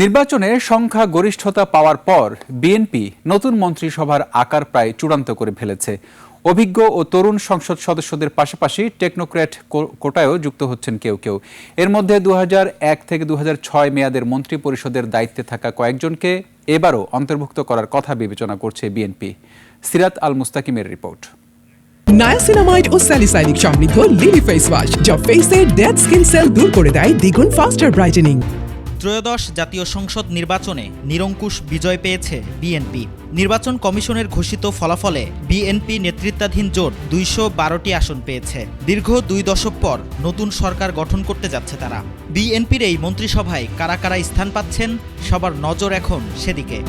নির্বাচনে সংখ্যা গরিষ্ঠতা পাওয়ার পর বিএনপি নতুন মন্ত্রিসভার আকার প্রায় চূড়ান্ত করে ফেলেছে। অভিজ্ঞ ও তরুণ সংসদ সদস্যদের পাশাপাশি টেকনোক্র্যাট কোটায়ও যুক্ত হচ্ছেন কেউ কেউ। এর মধ্যে 2001 থেকে 2006 মেয়াদের মন্ত্রী পরিষদের দায়িত্বে থাকা কয়েকজনকে এবারও অন্তর্ভুক্ত করার কথা বিবেচনা করছে বিএনপি। সিরাত আল মুস্তাকিমের রিপোর্ট। নায়াসিনামাইড ও স্যালিসাইলিক সমৃদ্ধ লিলি ফেস ওয়াশ যা ফেসের ডেড স্কিন সেল দূর করে দেয় দ্বিগুণ ফাস্টার ব্রাইটেনিং। ত্রয়োদশ জাতীয় সংসদ নির্বাচনে নিরঙ্কুশ বিজয় পেয়েছে বিএনপি। নির্বাচন কমিশনের ঘোষিত ফলাফলে বিএনপি নেতৃত্বাধীন জোট 212টি আসন পেয়েছে। দীর্ঘ 2 দশক পর নতুন সরকার গঠন করতে যাচ্ছে তারা। বিএনপির এই মন্ত্রিসভায় কারা কারা স্থান পাচ্ছেন, সবার নজর এখন সেদিকে।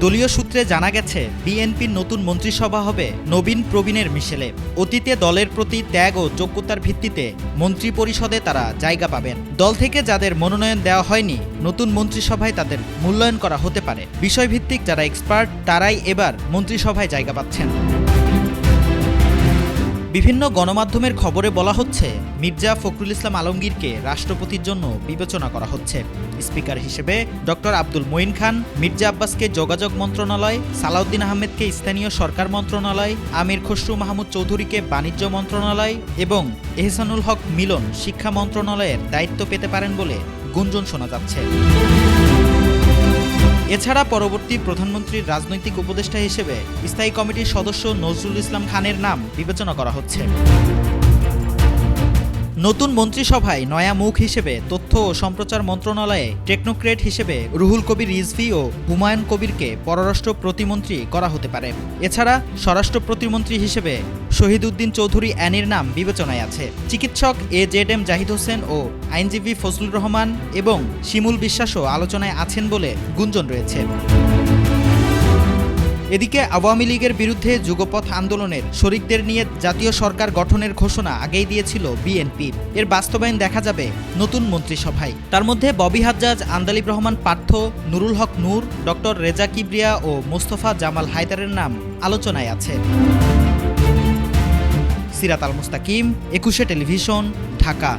দলীয় সূত্রে জানা গেছে, বিএনপির নতুন মন্ত্রিসভা হবে নবীন প্রবীণের মিশেলে। অতীতে দলের প্রতি ত্যাগ ও যোগ্যতার ভিত্তিতে মন্ত্রী পরিষদে তারা জায়গা পাবেন। দল থেকে যাদের মনোনয়ন দেওয়া হয়নি, নতুন মন্ত্রিসভায় তাদের মূল্যায়ন করা হতে পারে। বিষয়ভিত্তিক যারা এক্সপার্ট, তারাই এবার মন্ত্রিসভায় জায়গা পাচ্ছেন। বিভিন্ন গণমাধ্যমের খবরে বলা হচ্ছে, মির্জা ফখরুল ইসলাম আলমগীরকে রাষ্ট্রপতির জন্য বিবেচনা করা হচ্ছে। স্পিকার হিসেবে ডক্টর আব্দুল মঈন খান, মির্জা আব্বাসকে যোগাযোগ মন্ত্রণালয়, সালাউদ্দিন আহমেদকে স্থানীয় সরকার মন্ত্রণালয়, আমির খসরু মাহমুদ চৌধুরীকে বাণিজ্য মন্ত্রণালয় এবং এহসানুল হক মিলন শিক্ষা মন্ত্রণালয়ের দায়িত্ব পেতে পারেন বলে গুঞ্জন শোনা যাচ্ছে। এছাড়া পরবর্তী প্রধানমন্ত্রীর রাজনৈতিক উপদেষ্টা হিসেবে স্থায়ী কমিটির সদস্য নজরুল ইসলাম খানের নাম বিবেচনা করা হচ্ছে। নতুন মন্ত্রিসভায় নয়া মুখ হিসেবে তথ্য ও সম্প্রচার মন্ত্রণালয়ে টেকনোক্রেট হিসেবে রুহুল কবির রিজভী ও হুমায়ুন কবিরকে পররাষ্ট্র প্রতিমন্ত্রী করা হতে পারে। এছাড়া স্বরাষ্ট্র প্রতিমন্ত্রী হিসেবে শহীদউদ্দিন চৌধুরী অ্যানির নাম বিবেচনায় আছে। চিকিৎসক AZM জাহিদ হোসেন ও আইনজীবী ফজলুর রহমান এবং শিমুল বিশ্বাসও আলোচনায় আছেন বলে গুঞ্জন রয়েছে। এদিকে আওয়ামী লীগের বিরুদ্ধে যুগপথ আন্দোলনের শরিকদের নিয়ে জাতীয় সরকার গঠনের ঘোষণা আগেই দিয়েছিল বিএনপি। এর বাস্তবায়ন দেখা যাবে নতুন মন্ত্রিসভায়। তার মধ্যে ববি হাজ্জাজ, আন্দালিব রহমান পার্থ, নুরুল হক নূর, ডক্টর রেজা কিবরিয়া ও মোস্তফা জামাল হায়দারের নাম আলোচনায় আছে। সিরাত আল মুস্তাকিম, 21 টেলিভিশন, ঢাকা।